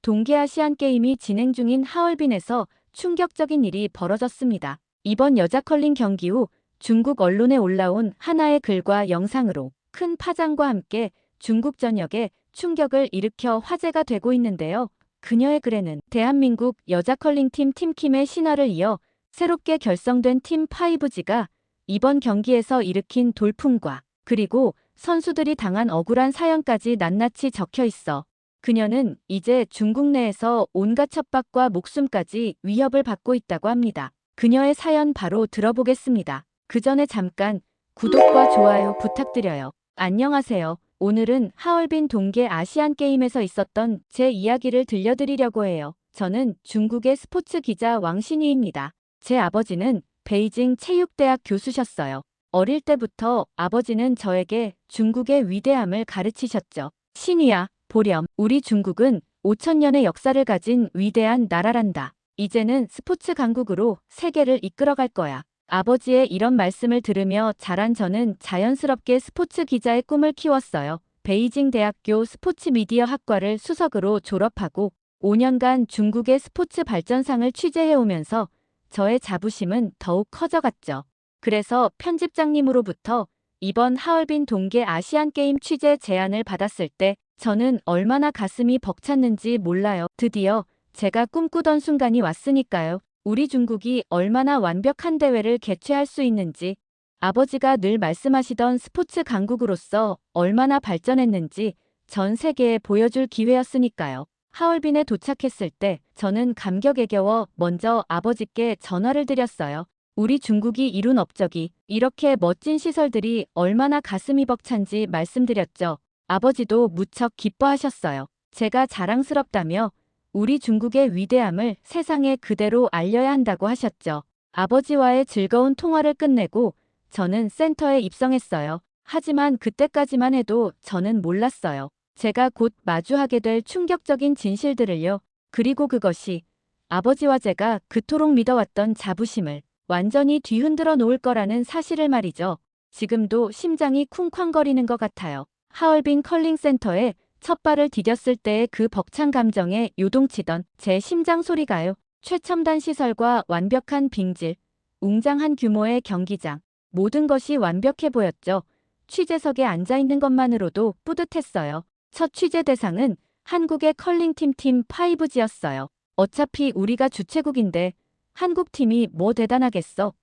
동계아시안게임이 진행 중인 하얼빈에서 충격적인 일이 벌어졌습니다. 이번 여자 컬링 경기 후 중국 언론에 올라온 하나의 글과 영상으로 큰 파장과 함께 중국 전역에 충격을 일으켜 화제가 되고 있는데요. 그녀의 글에는 대한민국 여자 컬링팀 팀킴의 신화를 이어 새롭게 결성된 팀 5G가 이번 경기에서 일으킨 돌풍과 그리고 선수들이 당한 억울한 사연까지 낱낱이 적혀 있어 그녀는 이제 중국 내에서 온갖 협박과 목숨까지 위협을 받고 있다고 합니다. 그녀의 사연 바로 들어보겠습니다. 그 전에 잠깐 구독과 좋아요 부탁드려요. 안녕하세요. 오늘은 하얼빈 동계 아시안 게임에서 있었던 제 이야기를 들려드리려고 해요. 저는 중국의 스포츠 기자 왕신희입니다. 제 아버지는 베이징 체육대학 교수셨어요. 어릴 때부터 아버지는 저에게 중국의 위대함을 가르치셨죠. 신희야, 보렴. 우리 중국은 5,000년의 역사를 가진 위대한 나라란다. 이제는 스포츠 강국으로 세계를 이끌어갈 거야. 아버지의 이런 말씀을 들으며 자란 저는 자연스럽게 스포츠 기자의 꿈을 키웠어요. 베이징 대학교 스포츠 미디어 학과를 수석으로 졸업하고 5년간 중국의 스포츠 발전상을 취재해오면서 저의 자부심은 더욱 커져갔죠. 그래서 편집장님으로부터 이번 하얼빈 동계 아시안 게임 취재 제안을 받았을 때 저는 얼마나 가슴이 벅찼는지 몰라요. 드디어 제가 꿈꾸던 순간이 왔으니까요. 우리 중국이 얼마나 완벽한 대회를 개최할 수 있는지, 아버지가 늘 말씀하시던 스포츠 강국으로서 얼마나 발전했는지 전 세계에 보여줄 기회였으니까요. 하얼빈에 도착했을 때 저는 감격에 겨워 먼저 아버지께 전화를 드렸어요. 우리 중국이 이룬 업적이 이렇게 멋진 시설들이 얼마나 가슴이 벅찬지 말씀드렸죠. 아버지도 무척 기뻐하셨어요. 제가 자랑스럽다며 우리 중국의 위대함을 세상에 그대로 알려야 한다고 하셨죠. 아버지와의 즐거운 통화를 끝내고 저는 센터에 입성했어요. 하지만 그때까지만 해도 저는 몰랐어요. 제가 곧 마주하게 될 충격적인 진실들을요. 그리고 그것이 아버지와 제가 그토록 믿어왔던 자부심을 완전히 뒤흔들어 놓을 거라는 사실을 말이죠. 지금도 심장이 쿵쾅거리는 것 같아요. 하얼빈 컬링센터에 첫 발을 디뎠을 때의 그 벅찬 감정에 요동치던 제 심장 소리가요. 최첨단 시설과 완벽한 빙질, 웅장한 규모의 경기장, 모든 것이 완벽해 보였죠. 취재석에 앉아있는 것만으로도 뿌듯했어요. 첫 취재 대상은 한국의 컬링팀 팀 5G였어요. 어차피 우리가 주최국인데 한국팀이 뭐 대단하겠어?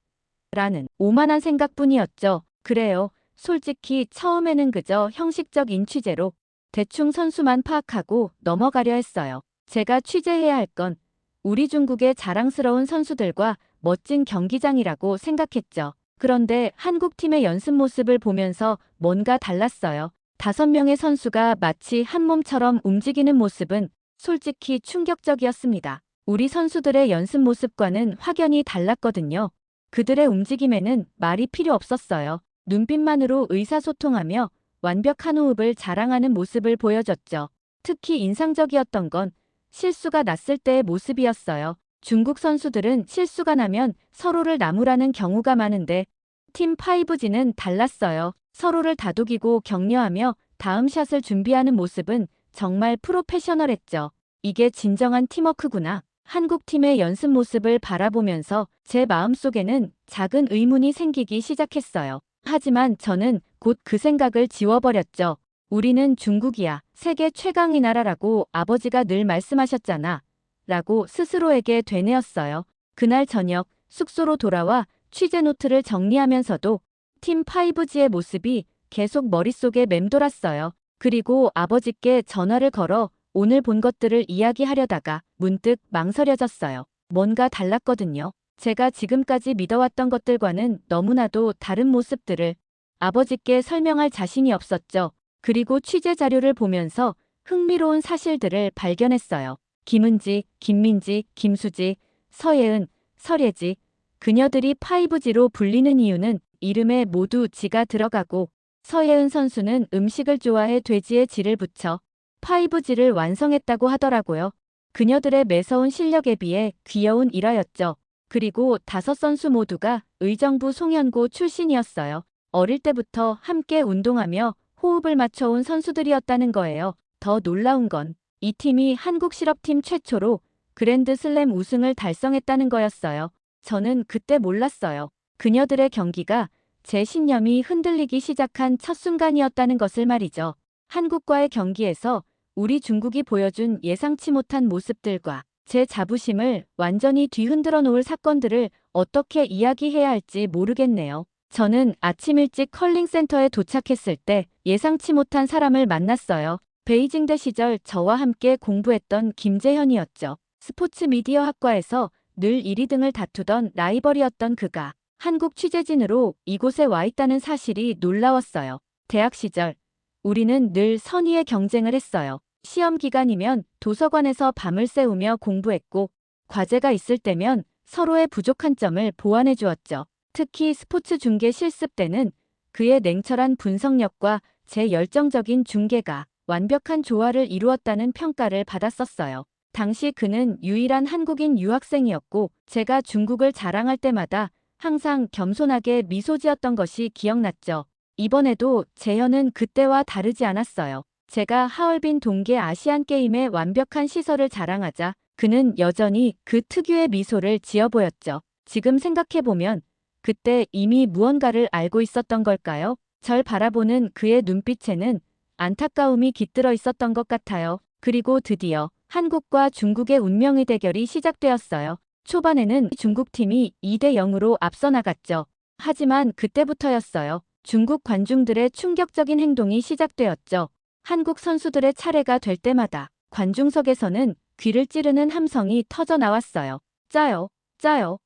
라는 오만한 생각뿐이었죠. 그래요. 솔직히 처음에는 그저 형식적인 취재로 대충 선수만 파악하고 넘어가려 했어요. 제가 취재해야 할 건 우리 중국의 자랑스러운 선수들과 멋진 경기장이라고 생각했죠. 그런데 한국팀의 연습 모습을 보면서 뭔가 달랐어요. 5명의 선수가 마치 한 몸처럼 움직이는 모습은 솔직히 충격적이었습니다. 우리 선수들의 연습 모습과는 확연히 달랐거든요. 그들의 움직임에는 말이 필요 없었어요. 눈빛만으로 의사소통하며 완벽한 호흡을 자랑하는 모습을 보여줬죠. 특히 인상적이었던 건 실수가 났을 때의 모습이었어요. 중국 선수들은 실수가 나면 서로를 나무라는 경우가 많은데 팀 5G는 달랐어요. 서로를 다독이고 격려하며 다음 샷을 준비하는 모습은 정말 프로페셔널했죠. 이게 진정한 팀워크구나. 한국 팀의 연습 모습을 바라보면서 제 마음속에는 작은 의문이 생기기 시작했어요. 하지만 저는 곧 그 생각을 지워버렸죠. 우리는 중국이야. 세계 최강의 나라라고 아버지가 늘 말씀하셨잖아. 라고 스스로에게 되뇌었어요. 그날 저녁 숙소로 돌아와 취재 노트를 정리하면서도 팀 5G의 모습이 계속 머릿속에 맴돌았어요. 그리고 아버지께 전화를 걸어 오늘 본 것들을 이야기하려다가 문득 망설여졌어요. 뭔가 달랐거든요. 제가 지금까지 믿어왔던 것들과는 너무나도 다른 모습들을 아버지께 설명할 자신이 없었죠. 그리고 취재 자료를 보면서 흥미로운 사실들을 발견했어요. 김은지, 김민지, 김수지, 서예은, 설예지, 그녀들이 5G로 불리는 이유는 이름에 모두 지가 들어가고 서예은 선수는 음식을 좋아해 돼지에 지를 붙여 5G를 완성했다고 하더라고요. 그녀들의 매서운 실력에 비해 귀여운 일화였죠. 그리고 5선수 모두가 의정부 송현고 출신이었어요. 어릴 때부터 함께 운동하며 호흡을 맞춰온 선수들이었다는 거예요. 더 놀라운 건 이 팀이 한국 실업팀 최초로 그랜드슬램 우승을 달성했다는 거였어요. 저는 그때 몰랐어요. 그녀들의 경기가 제 신념이 흔들리기 시작한 첫 순간이었다는 것을 말이죠. 한국과의 경기에서 우리 중국이 보여준 예상치 못한 모습들과 제 자부심을 완전히 뒤흔들어 놓을 사건들을 어떻게 이야기해야 할지 모르겠네요. 저는 아침 일찍 컬링센터에 도착했을 때 예상치 못한 사람을 만났어요. 베이징대 시절 저와 함께 공부했던 김재현이었죠. 스포츠 미디어 학과에서 늘 1, 2등을 다투던 라이벌이었던 그가 한국 취재진으로 이곳에 와 있다는 사실이 놀라웠어요. 대학 시절 우리는 늘 선의의 경쟁을 했어요. 시험 기간이면 도서관에서 밤을 새우며 공부했고 과제가 있을 때면 서로의 부족한 점을 보완해 주었죠. 특히 스포츠 중계 실습 때는 그의 냉철한 분석력과 제 열정적인 중계가 완벽한 조화를 이루었다는 평가를 받았었어요. 당시 그는 유일한 한국인 유학생이었고 제가 중국을 자랑할 때마다 항상 겸손하게 미소 지었던 것이 기억났죠. 이번에도 재현은 그때와 다르지 않았어요. 제가 하얼빈 동계 아시안게임의 완벽한 시설을 자랑하자 그는 여전히 그 특유의 미소를 지어 보였죠. 지금 생각해보면 그때 이미 무언가를 알고 있었던 걸까요? 절 바라보는 그의 눈빛에는 안타까움이 깃들어 있었던 것 같아요. 그리고 드디어 한국과 중국의 운명의 대결이 시작되었어요. 초반에는 중국팀이 2대 0으로 앞서 나갔죠. 하지만 그때부터였어요. 중국 관중들의 충격적인 행동이 시작되었죠. 한국 선수들의 차례가 될 때마다 관중석에서는 귀를 찌르는 함성이 터져 나왔어요. 짜요, 짜요.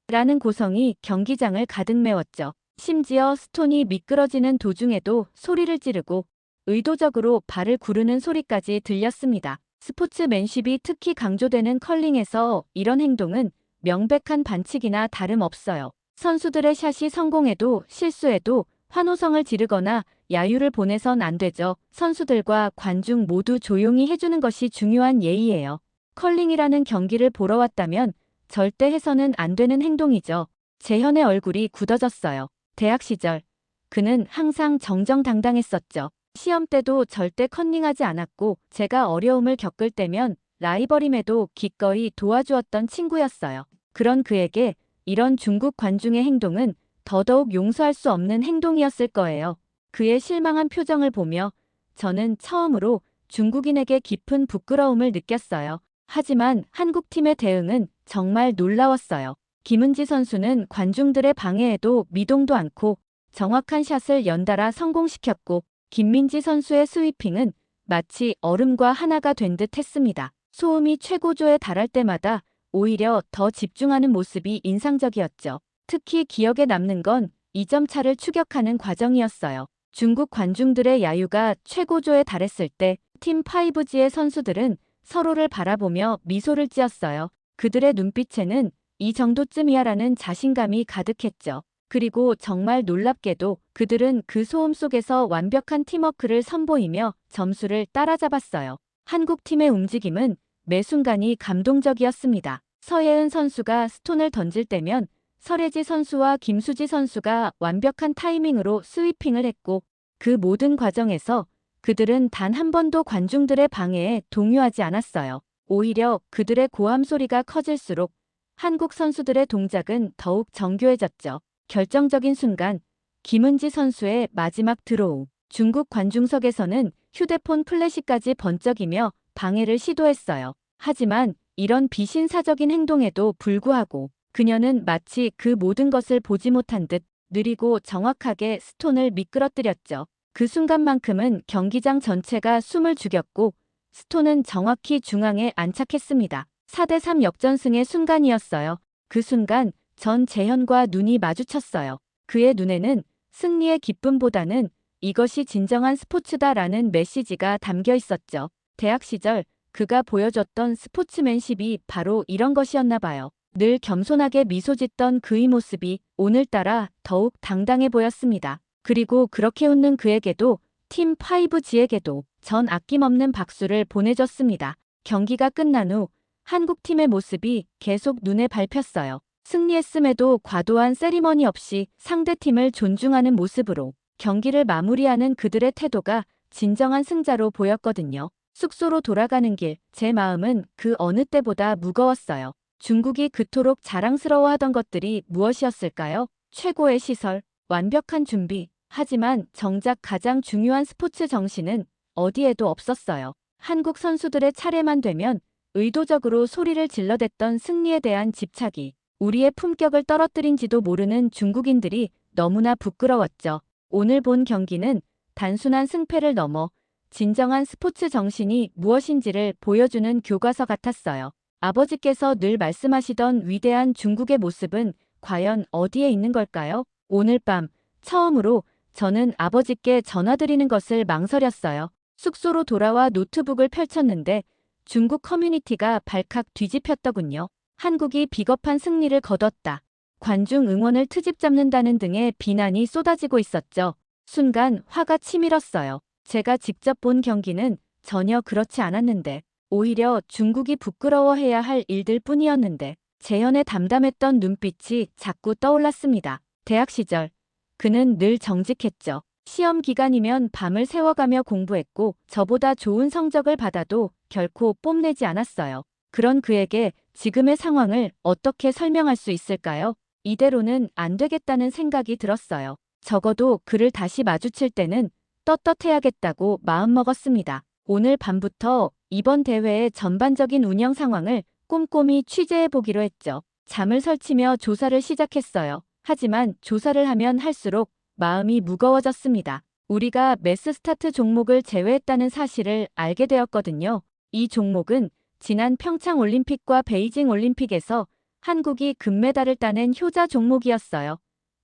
라는 고성이 경기장을 가득 메웠죠. 심지어 스톤이 미끄러지는 도중에도 소리를 지르고 의도적으로 발을 구르는 소리까지 들렸습니다. 스포츠맨십이 특히 강조되는 컬링에서 이런 행동은 명백한 반칙이나 다름없어요. 선수들의 샷이 성공해도 실수해도 환호성을 지르거나 야유를 보내선 안 되죠. 선수들과 관중 모두 조용히 해주는 것이 중요한 예의예요. 컬링이라는 경기를 보러 왔다면 절대 해서는 안 되는 행동이죠. 재현의 얼굴이 굳어졌어요. 대학 시절 그는 항상 정정당당했었죠. 시험 때도 절대 컨닝하지 않았고 제가 어려움을 겪을 때면 라이벌임에도 기꺼이 도와주었던 친구였어요. 그런 그에게 이런 중국 관중의 행동은 더더욱 용서할 수 없는 행동이었을 거예요. 그의 실망한 표정을 보며 저는 처음으로 중국인에게 깊은 부끄러움을 느꼈어요. 하지만 한국팀의 대응은 정말 놀라웠어요. 김은지 선수는 관중들의 방해에도 미동도 않고 정확한 샷을 연달아 성공시켰고 김민지 선수의 스위핑은 마치 얼음과 하나가 된 듯 했습니다. 소음이 최고조에 달할 때마다 오히려 더 집중하는 모습이 인상적이었죠. 특히 기억에 남는 건 2점 차를 추격하는 과정이었어요. 중국 관중들의 야유가 최고조에 달했을 때 팀 5G의 선수들은 서로를 바라보며 미소를 띄었어요. 그들의 눈빛에는 이 정도쯤이야라는 자신감이 가득했죠. 그리고 정말 놀랍게도 그들은 그 소음 속에서 완벽한 팀워크를 선보이며 점수를 따라잡았어요. 한국팀의 움직임은 매 순간이 감동적이었습니다. 서예은 선수가 스톤을 던질 때면 설혜지 선수와 김수지 선수가 완벽한 타이밍으로 스위핑을 했고 그 모든 과정에서 그들은 단 한 번도 관중들의 방해에 동요하지 않았어요. 오히려 그들의 고함 소리가 커질수록 한국 선수들의 동작은 더욱 정교해졌죠. 결정적인 순간 김은지 선수의 마지막 드로우. 중국 관중석에서는 휴대폰 플래시까지 번쩍이며 방해를 시도했어요. 하지만 이런 비신사적인 행동에도 불구하고 그녀는 마치 그 모든 것을 보지 못한 듯 느리고 정확하게 스톤을 미끄러뜨렸죠. 그 순간만큼은 경기장 전체가 숨을 죽였고 스톤은 정확히 중앙에 안착했습니다. 4대3 역전승의 순간이었어요. 그 순간 전 재현과 눈이 마주쳤어요. 그의 눈에는 승리의 기쁨보다는 이것이 진정한 스포츠다라는 메시지가 담겨 있었죠. 대학 시절 그가 보여줬던 스포츠맨십이 바로 이런 것이었나 봐요. 늘 겸손하게 미소 짓던 그의 모습이 오늘따라 더욱 당당해 보였습니다. 그리고 그렇게 웃는 그에게도 팀 5G에게도 전 아낌없는 박수를 보내줬습니다. 경기가 끝난 후 한국팀의 모습이 계속 눈에 밟혔어요. 승리했음에도 과도한 세리머니 없이 상대팀을 존중하는 모습으로 경기를 마무리하는 그들의 태도가 진정한 승자로 보였거든요. 숙소로 돌아가는 길, 제 마음은 그 어느 때보다 무거웠어요. 중국이 그토록 자랑스러워하던 것들이 무엇이었을까요? 최고의 시설, 완벽한 준비. 하지만 정작 가장 중요한 스포츠 정신은 어디에도 없었어요. 한국 선수들의 차례만 되면 의도적으로 소리를 질러댔던 승리에 대한 집착이 우리의 품격을 떨어뜨린지도 모르는 중국인들이 너무나 부끄러웠죠. 오늘 본 경기는 단순한 승패를 넘어 진정한 스포츠 정신이 무엇인지를 보여주는 교과서 같았어요. 아버지께서 늘 말씀하시던 위대한 중국의 모습은 과연 어디에 있는 걸까요? 오늘 밤 처음으로 저는 아버지께 전화드리는 것을 망설였어요. 숙소로 돌아와 노트북을 펼쳤는데 중국 커뮤니티가 발칵 뒤집혔더군요. 한국이 비겁한 승리를 거뒀다. 관중 응원을 트집 잡는다는 등의 비난이 쏟아지고 있었죠. 순간 화가 치밀었어요. 제가 직접 본 경기는 전혀 그렇지 않았는데 오히려 중국이 부끄러워해야 할 일들 뿐이었는데 재현의 담담했던 눈빛이 자꾸 떠올랐습니다. 대학 시절 그는 늘 정직했죠. 시험 기간이면 밤을 새워가며 공부했고 저보다 좋은 성적을 받아도 결코 뽐내지 않았어요. 그런 그에게 지금의 상황을 어떻게 설명할 수 있을까요? 이대로는 안 되겠다는 생각이 들었어요. 적어도 그를 다시 마주칠 때는 떳떳해야겠다고 마음먹었습니다. 오늘 밤부터 이번 대회의 전반적인 운영 상황을 꼼꼼히 취재해보기로 했죠. 잠을 설치며 조사를 시작했어요. 하지만 조사를 하면 할수록 마음이 무거워졌습니다. 우리가 매스스타트 종목을 제외했다는 사실을 알게 되었거든요. 이 종목은 지난 평창 올림픽과 베이징 올림픽에서 한국이 금메달을 따낸 효자 종목이었어요.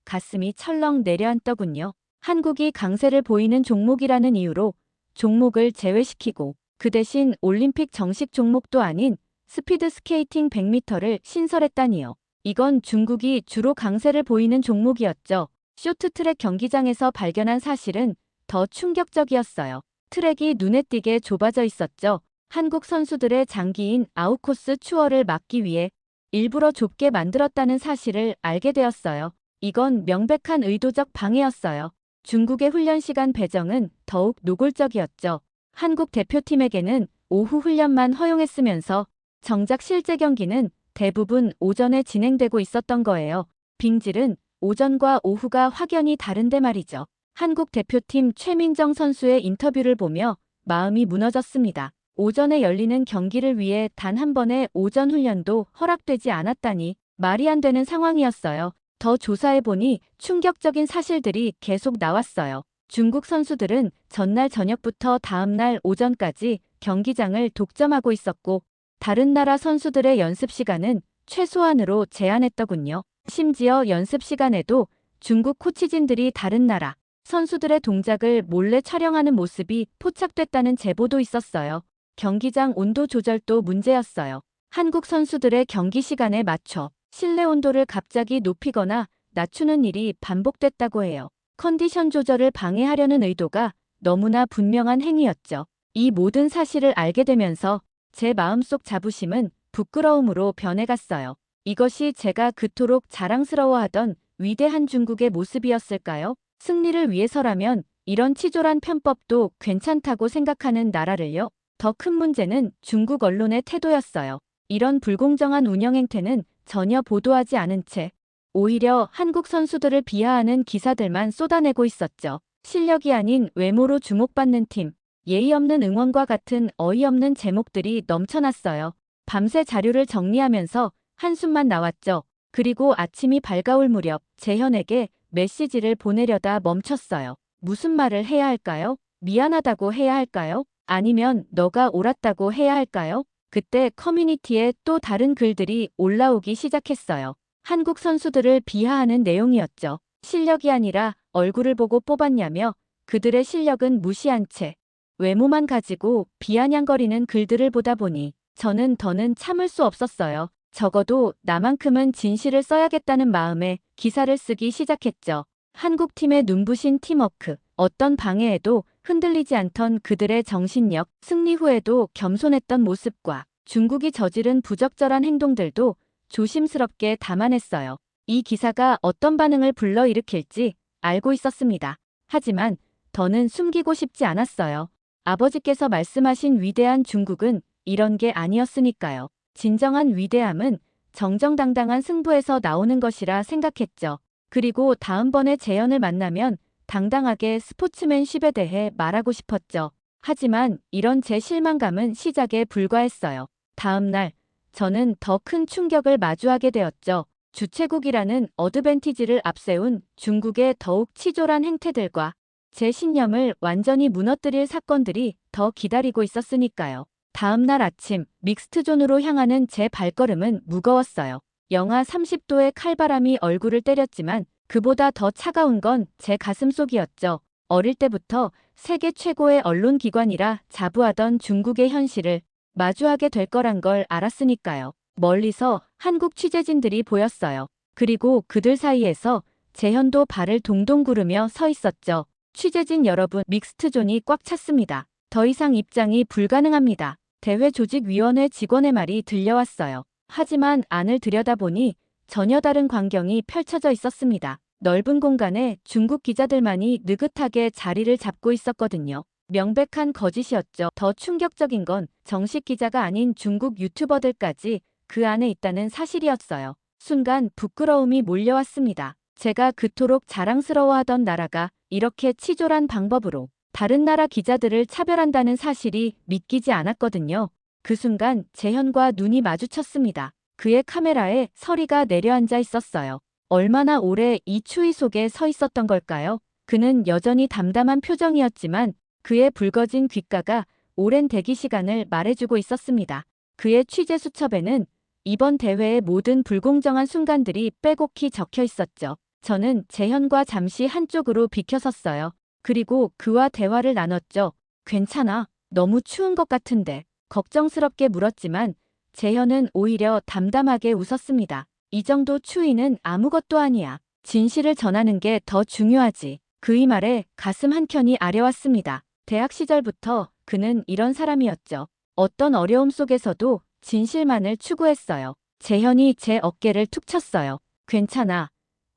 가슴이 철렁 내려앉더군요. 한국이 강세를 보이는 종목이라는 이유로 종목을 제외시키고 그 대신 올림픽 정식 종목도 아닌 스피드 스케이팅 100m를 신설했다니요. 이건 중국이 주로 강세를 보이는 종목이었죠. 쇼트트랙 경기장에서 발견한 사실은 더 충격적이었어요. 트랙이 눈에 띄게 좁아져 있었죠. 한국 선수들의 장기인 아웃코스 추월을 막기 위해 일부러 좁게 만들었다는 사실을 알게 되었어요. 이건 명백한 의도적 방해였어요. 중국의 훈련 시간 배정은 더욱 노골적이었죠. 한국 대표팀에게는 오후 훈련만 허용했으면서 정작 실제 경기는 대부분 오전에 진행되고 있었던 거예요. 빙질은 오전과 오후가 확연히 다른데 말이죠. 한국 대표팀 최민정 선수의 인터뷰를 보며 마음이 무너졌습니다. 오전에 열리는 경기를 위해 단 한 번의 오전 훈련도 허락되지 않았다니 말이 안 되는 상황이었어요. 더 조사해보니 충격적인 사실들이 계속 나왔어요. 중국 선수들은 전날 저녁부터 다음날 오전까지 경기장을 독점하고 있었고 다른 나라 선수들의 연습 시간은 최소한으로 제한했더군요. 심지어 연습 시간에도 중국 코치진들이 다른 나라 선수들의 동작을 몰래 촬영하는 모습이 포착됐다는 제보도 있었어요. 경기장 온도 조절도 문제였어요. 한국 선수들의 경기 시간에 맞춰 실내 온도를 갑자기 높이거나 낮추는 일이 반복됐다고 해요. 컨디션 조절을 방해하려는 의도가 너무나 분명한 행위였죠. 이 모든 사실을 알게 되면서 제 마음속 자부심은 부끄러움으로 변해갔어요. 이것이 제가 그토록 자랑스러워하던 위대한 중국의 모습이었을까요? 승리를 위해서라면 이런 치졸한 편법도 괜찮다고 생각하는 나라를요. 더 큰 문제는 중국 언론의 태도였어요. 이런 불공정한 운영 행태는 전혀 보도하지 않은 채 오히려 한국 선수들을 비하하는 기사들만 쏟아내고 있었죠. 실력이 아닌 외모로 주목받는 팀, 예의 없는 응원과 같은 어이없는 제목들이 넘쳐났어요. 밤새 자료를 정리하면서 한숨만 나왔죠. 그리고 아침이 밝아올 무렵 재현에게 메시지를 보내려다 멈췄어요. 무슨 말을 해야 할까요? 미안하다고 해야 할까요? 아니면 너가 옳았다고 해야 할까요? 그때 커뮤니티에 또 다른 글들이 올라오기 시작했어요. 한국 선수들을 비하하는 내용이었죠. 실력이 아니라 얼굴을 보고 뽑았냐며 그들의 실력은 무시한 채 외모만 가지고 비아냥거리는 글들을 보다 보니 저는 더는 참을 수 없었어요. 적어도 나만큼은 진실을 써야겠다는 마음에 기사를 쓰기 시작했죠. 한국팀의 눈부신 팀워크, 어떤 방해에도 흔들리지 않던 그들의 정신력, 승리 후에도 겸손했던 모습과 중국이 저지른 부적절한 행동들도 조심스럽게 담아냈어요. 이 기사가 어떤 반응을 불러일으킬지 알고 있었습니다. 하지만 더는 숨기고 싶지 않았어요. 아버지께서 말씀하신 위대한 중국은 이런 게 아니었으니까요. 진정한 위대함은 정정당당한 승부에서 나오는 것이라 생각했죠. 그리고 다음번에 재현을 만나면 당당하게 스포츠맨십에 대해 말하고 싶었죠. 하지만 이런 제 실망감은 시작에 불과했어요. 다음 날 저는 더 큰 충격을 마주하게 되었죠. 주최국이라는 어드밴티지를 앞세운 중국의 더욱 치졸한 행태들과 제 신념을 완전히 무너뜨릴 사건들이 더 기다리고 있었으니까요. 다음 날 아침 믹스트존으로 향하는 제 발걸음은 무거웠어요. 영하 30도의 칼바람이 얼굴을 때렸지만 그보다 더 차가운 건 제 가슴속이었죠. 어릴 때부터 세계 최고의 언론기관이라 자부하던 중국의 현실을 마주하게 될 거란 걸 알았으니까요. 멀리서 한국 취재진들이 보였어요. 그리고 그들 사이에서 재현도 발을 동동 구르며 서 있었죠. 취재진 여러분, 믹스트존이 꽉 찼습니다. 더 이상 입장이 불가능합니다. 대회조직위원회 직원의 말이 들려왔어요. 하지만 안을 들여다보니 전혀 다른 광경이 펼쳐져 있었습니다. 넓은 공간에 중국 기자들만이 느긋하게 자리를 잡고 있었거든요. 명백한 거짓이었죠. 더 충격적인 건 정식 기자가 아닌 중국 유튜버들까지 그 안에 있다는 사실이었어요. 순간 부끄러움이 몰려왔습니다. 제가 그토록 자랑스러워하던 나라가 이렇게 치졸한 방법으로 다른 나라 기자들을 차별한다는 사실이 믿기지 않았거든요. 그 순간 재현과 눈이 마주쳤습니다. 그의 카메라에 서리가 내려앉아 있었어요. 얼마나 오래 이 추위 속에 서 있었던 걸까요? 그는 여전히 담담한 표정이었지만 그의 붉어진 귓가가 오랜 대기 시간을 말해주고 있었습니다. 그의 취재 수첩에는 이번 대회의 모든 불공정한 순간들이 빼곡히 적혀 있었죠. 저는 재현과 잠시 한쪽으로 비켜섰어요. 그리고 그와 대화를 나눴죠. 괜찮아. 너무 추운 것 같은데. 걱정스럽게 물었지만 재현은 오히려 담담하게 웃었습니다. 이 정도 추위는 아무것도 아니야. 진실을 전하는 게 더 중요하지. 그의 말에 가슴 한켠이 아려왔습니다. 대학 시절부터 그는 이런 사람이었죠. 어떤 어려움 속에서도 진실만을 추구했어요. 재현이 제 어깨를 툭 쳤어요. 괜찮아.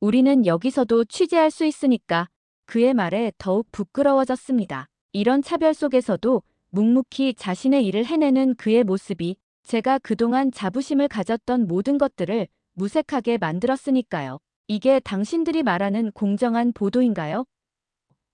우리는 여기서도 취재할 수 있으니까. 그의 말에 더욱 부끄러워졌습니다. 이런 차별 속에서도 묵묵히 자신의 일을 해내는 그의 모습이 제가 그동안 자부심을 가졌던 모든 것들을 무색하게 만들었으니까요. 이게 당신들이 말하는 공정한 보도인가요?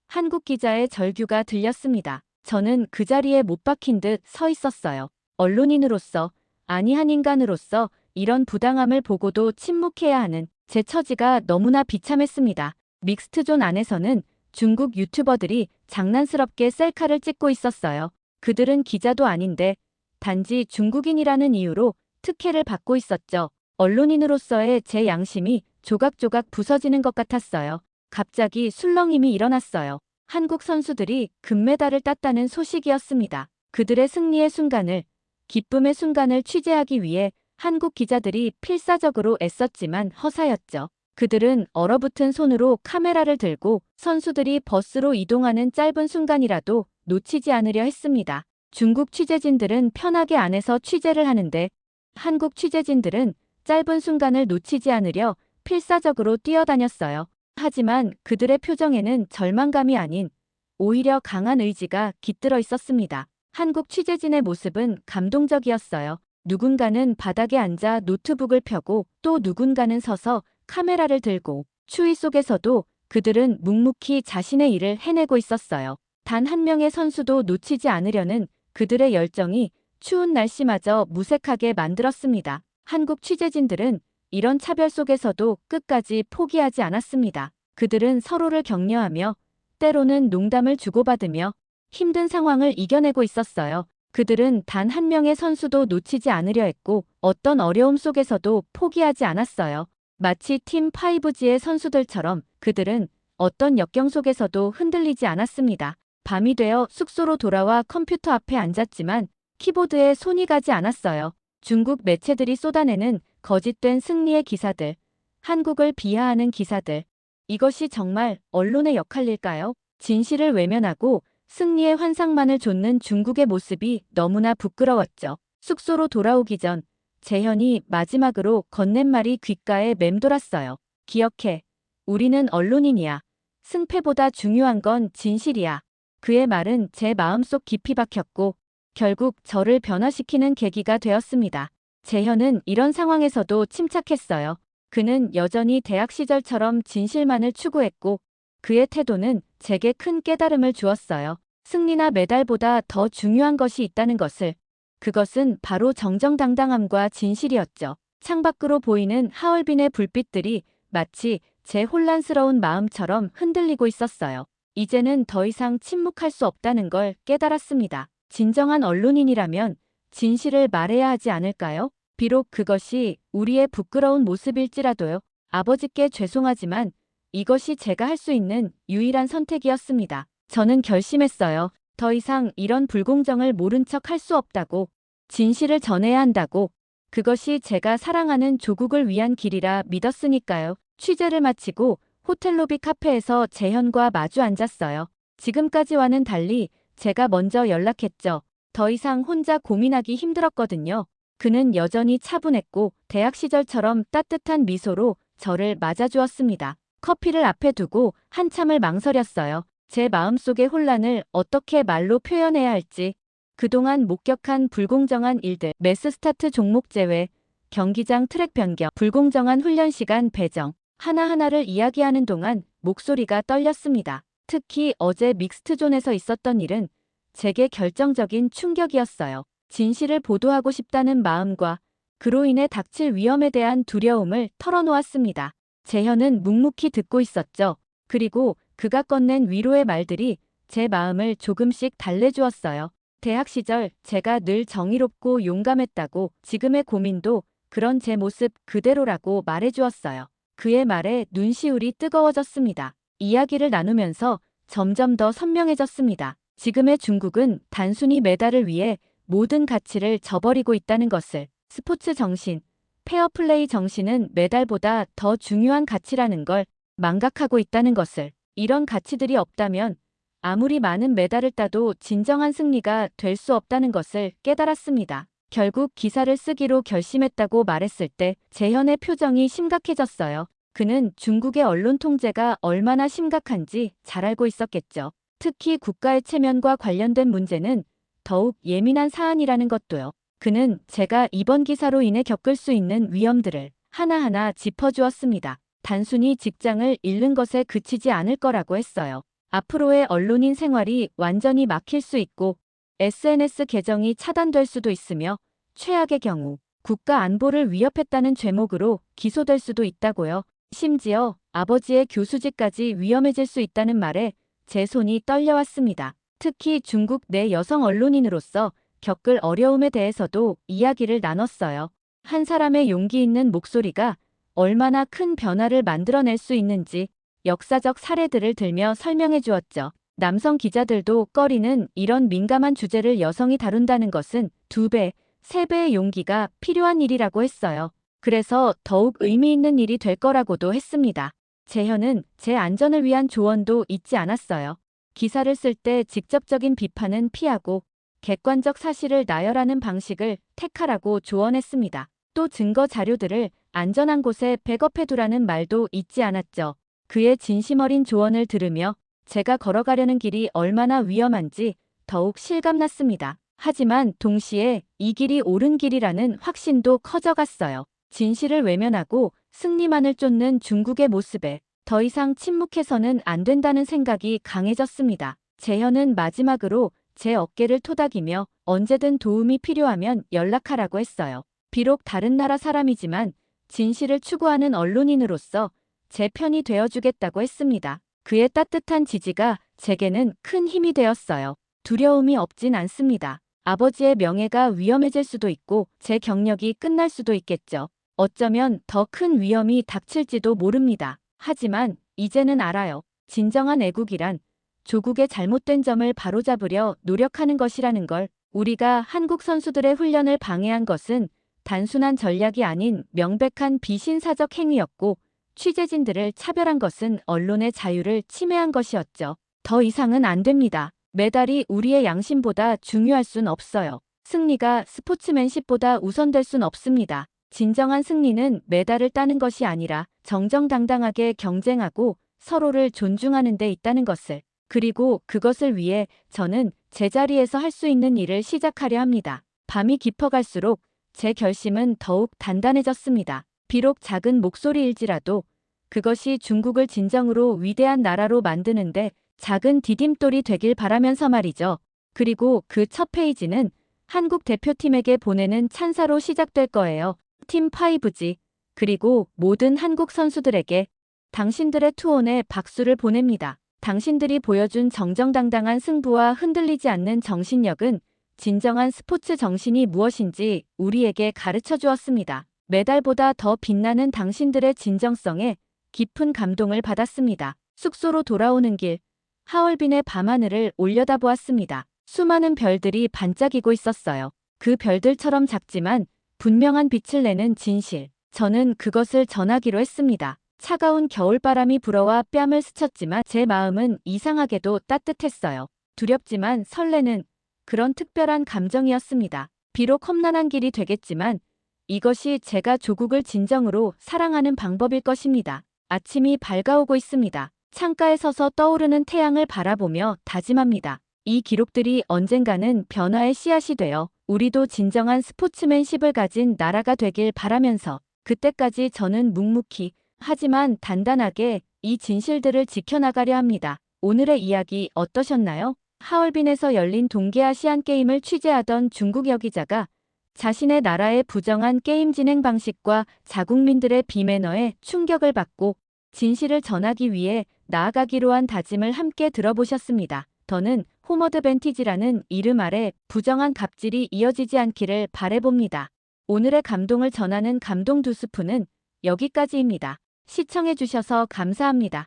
한국 기자의 절규가 들렸습니다. 저는 그 자리에 못 박힌 듯 서 있었어요. 언론인으로서, 아니 한 인간으로서 이런 부당함을 보고도 침묵해야 하는 제 처지가 너무나 비참했습니다. 믹스트존 안에서는 중국 유튜버들이 장난스럽게 셀카를 찍고 있었어요. 그들은 기자도 아닌데 단지 중국인이라는 이유로 특혜를 받고 있었죠. 언론인으로서의 제 양심이 조각조각 부서지는 것 같았어요. 갑자기 술렁임이 일어났어요. 한국 선수들이 금메달을 땄다는 소식이었습니다. 그들의 승리의 순간을, 기쁨의 순간을 취재하기 위해 한국 기자들이 필사적으로 애썼지만 허사였죠. 그들은 얼어붙은 손으로 카메라를 들고 선수들이 버스로 이동하는 짧은 순간이라도 놓치지 않으려 했습니다. 중국 취재진들은 편하게 안에서 취재를 하는데 한국 취재진들은 짧은 순간을 놓치지 않으려 필사적으로 뛰어다녔어요. 하지만 그들의 표정에는 절망감이 아닌 오히려 강한 의지가 깃들어 있었습니다. 한국 취재진의 모습은 감동적이었어요. 누군가는 바닥에 앉아 노트북을 펴고 또 누군가는 서서 카메라를 들고 추위 속에서도 그들은 묵묵히 자신의 일을 해내고 있었어요. 단 한 명의 선수도 놓치지 않으려는 그들의 열정이 추운 날씨마저 무색하게 만들었습니다. 한국 취재진들은 이런 차별 속에서도 끝까지 포기하지 않았습니다. 그들은 서로를 격려하며 때로는 농담을 주고받으며 힘든 상황을 이겨내고 있었어요. 그들은 단 한 명의 선수도 놓치지 않으려 했고 어떤 어려움 속에서도 포기하지 않았어요. 마치 팀 5G의 선수들처럼 그들은 어떤 역경 속에서도 흔들리지 않았습니다. 밤이 되어 숙소로 돌아와 컴퓨터 앞에 앉았지만 키보드에 손이 가지 않았어요. 중국 매체들이 쏟아내는 거짓된 승리의 기사들, 한국을 비하하는 기사들. 이것이 정말 언론의 역할일까요? 진실을 외면하고 승리의 환상만을 좇는 중국의 모습이 너무나 부끄러웠죠. 숙소로 돌아오기 전 재현이 마지막으로 건넨 말이 귓가에 맴돌았어요. 기억해. 우리는 언론인이야. 승패보다 중요한 건 진실이야. 그의 말은 제 마음속 깊이 박혔고 결국 저를 변화시키는 계기가 되었습니다. 재현은 이런 상황에서도 침착했어요. 그는 여전히 대학 시절처럼 진실만을 추구했고 그의 태도는 제게 큰 깨달음을 주었어요. 승리나 메달보다 더 중요한 것이 있다는 것을. 그것은 바로 정정당당함과 진실이었죠. 창밖으로 보이는 하얼빈의 불빛들이 마치 제 혼란스러운 마음처럼 흔들리고 있었어요. 이제는 더 이상 침묵할 수 없다는 걸 깨달았습니다. 진정한 언론인이라면 진실을 말해야 하지 않을까요? 비록 그것이 우리의 부끄러운 모습일지라도요. 아버지께 죄송하지만 이것이 제가 할 수 있는 유일한 선택이었습니다. 저는 결심했어요. 더 이상 이런 불공정을 모른 척 할 수 없다고. 진실을 전해야 한다고. 그것이 제가 사랑하는 조국을 위한 길이라 믿었으니까요. 취재를 마치고 호텔 로비 카페에서 재현과 마주 앉았어요. 지금까지와는 달리 제가 먼저 연락했죠. 더 이상 혼자 고민하기 힘들었거든요. 그는 여전히 차분했고 대학 시절처럼 따뜻한 미소로 저를 맞아주었습니다. 커피를 앞에 두고 한참을 망설였어요. 제 마음속의 혼란을 어떻게 말로 표현해야 할지. 그동안 목격한 불공정한 일들, 매스 스타트 종목 제외, 경기장 트랙 변경, 불공정한 훈련 시간 배정, 하나하나를 이야기하는 동안 목소리가 떨렸습니다. 특히 어제 믹스트존에서 있었던 일은 제게 결정적인 충격이었어요. 진실을 보도하고 싶다는 마음과 그로 인해 닥칠 위험에 대한 두려움을 털어놓았습니다. 재현은 묵묵히 듣고 있었죠. 그리고 그가 꺼낸 위로의 말들이 제 마음을 조금씩 달래주었어요. 대학 시절 제가 늘 정의롭고 용감했다고 지금의 고민도 그런 제 모습 그대로라고 말해주었어요. 그의 말에 눈시울이 뜨거워졌습니다. 이야기를 나누면서 점점 더 선명해졌습니다. 지금의 중국은 단순히 메달을 위해 모든 가치를 저버리고 있다는 것을. 스포츠 정신, 페어플레이 정신은 메달보다 더 중요한 가치라는 걸 망각하고 있다는 것을. 이런 가치들이 없다면 아무리 많은 메달을 따도 진정한 승리가 될 수 없다는 것을 깨달았습니다. 결국 기사를 쓰기로 결심했다고 말했을 때 재현의 표정이 심각해졌어요. 그는 중국의 언론 통제가 얼마나 심각한지 잘 알고 있었겠죠. 특히 국가의 체면과 관련된 문제는 더욱 예민한 사안이라는 것도요. 그는 제가 이번 기사로 인해 겪을 수 있는 위험들을 하나하나 짚어주었습니다. 단순히 직장을 잃는 것에 그치지 않을 거라고 했어요. 앞으로의 언론인 생활이 완전히 막힐 수 있고 SNS 계정이 차단될 수도 있으며 최악의 경우 국가 안보를 위협했다는 죄목으로 기소될 수도 있다고요. 심지어 아버지의 교수직까지 위험해질 수 있다는 말에 제 손이 떨려왔습니다. 특히 중국 내 여성 언론인으로서 겪을 어려움에 대해서도 이야기를 나눴어요. 한 사람의 용기 있는 목소리가 얼마나 큰 변화를 만들어낼 수 있는지 역사적 사례들을 들며 설명해 주었죠. 남성 기자들도 꺼리는 이런 민감한 주제를 여성이 다룬다는 것은 2배, 3배의 용기가 필요한 일이라고 했어요. 그래서 더욱 의미 있는 일이 될 거라고도 했습니다. 재현은 제 안전을 위한 조언도 잊지 않았어요. 기사를 쓸 때 직접적인 비판은 피하고 객관적 사실을 나열하는 방식을 택하라고 조언했습니다. 또 증거 자료들을 안전한 곳에 백업해두라는 말도 잊지 않았죠. 그의 진심 어린 조언을 들으며 제가 걸어가려는 길이 얼마나 위험한지 더욱 실감났습니다. 하지만 동시에 이 길이 옳은 길이라는 확신도 커져갔어요. 진실을 외면하고 승리만을 쫓는 중국의 모습에 더 이상 침묵해서는 안 된다는 생각이 강해졌습니다. 재현은 마지막으로 제 어깨를 토닥이며 언제든 도움이 필요하면 연락하라고 했어요. 비록 다른 나라 사람이지만 진실을 추구하는 언론인으로서 제 편이 되어주겠다고 했습니다. 그의 따뜻한 지지가 제게는 큰 힘이 되었어요. 두려움이 없진 않습니다. 아버지의 명예가 위험해질 수도 있고 제 경력이 끝날 수도 있겠죠. 어쩌면 더 큰 위험이 닥칠지도 모릅니다. 하지만 이제는 알아요. 진정한 애국이란 조국의 잘못된 점을 바로잡으려 노력하는 것이라는 걸. 우리가 한국 선수들의 훈련을 방해한 것은 단순한 전략이 아닌 명백한 비신사적 행위였고 취재진들을 차별한 것은 언론의 자유를 침해한 것이었죠. 더 이상은 안 됩니다. 메달이 우리의 양심보다 중요할 순 없어요. 승리가 스포츠맨십보다 우선될 순 없습니다. 진정한 승리는 메달을 따는 것이 아니라 정정당당하게 경쟁하고 서로를 존중하는 데 있다는 것을. 그리고 그것을 위해 저는 제자리에서 할 수 있는 일을 시작하려 합니다. 밤이 깊어갈수록 제 결심은 더욱 단단해졌습니다. 비록 작은 목소리일지라도 그것이 중국을 진정으로 위대한 나라로 만드는데 작은 디딤돌이 되길 바라면서 말이죠. 그리고 그 첫 페이지는 한국 대표팀에게 보내는 찬사로 시작될 거예요. 팀 5G, 그리고 모든 한국 선수들에게 당신들의 투혼에 박수를 보냅니다. 당신들이 보여준 정정당당한 승부와 흔들리지 않는 정신력은 진정한 스포츠 정신이 무엇인지 우리에게 가르쳐 주었습니다. 메달보다 더 빛나는 당신들의 진정성에 깊은 감동을 받았습니다. 숙소로 돌아오는 길, 하얼빈의 밤하늘을 올려다보았습니다. 수많은 별들이 반짝이고 있었어요. 그 별들처럼 작지만 분명한 빛을 내는 진실. 저는 그것을 전하기로 했습니다. 차가운 겨울바람이 불어와 뺨을 스쳤지만 제 마음은 이상하게도 따뜻했어요. 두렵지만 설레는 그런 특별한 감정이었습니다. 비록 험난한 길이 되겠지만 이것이 제가 조국을 진정으로 사랑하는 방법일 것입니다. 아침이 밝아오고 있습니다. 창가에 서서 떠오르는 태양을 바라보며 다짐합니다. 이 기록들이 언젠가는 변화의 씨앗이 되어 우리도 진정한 스포츠맨십을 가진 나라가 되길 바라면서 그때까지 저는 묵묵히 하지만 단단하게 이 진실들을 지켜나가려 합니다. 오늘의 이야기 어떠셨나요? 하얼빈에서 열린 동계아시안게임을 취재하던 중국 여기자가 자신의 나라의 부정한 게임 진행 방식과 자국민들의 비매너에 충격을 받고 진실을 전하기 위해 나아가기로 한 다짐을 함께 들어보셨습니다. 더는 홈어드밴티지라는 이름 아래 부정한 갑질이 이어지지 않기를 바라봅니다. 오늘의 감동을 전하는 감동 두 스푼은 여기까지입니다. 시청해주셔서 감사합니다.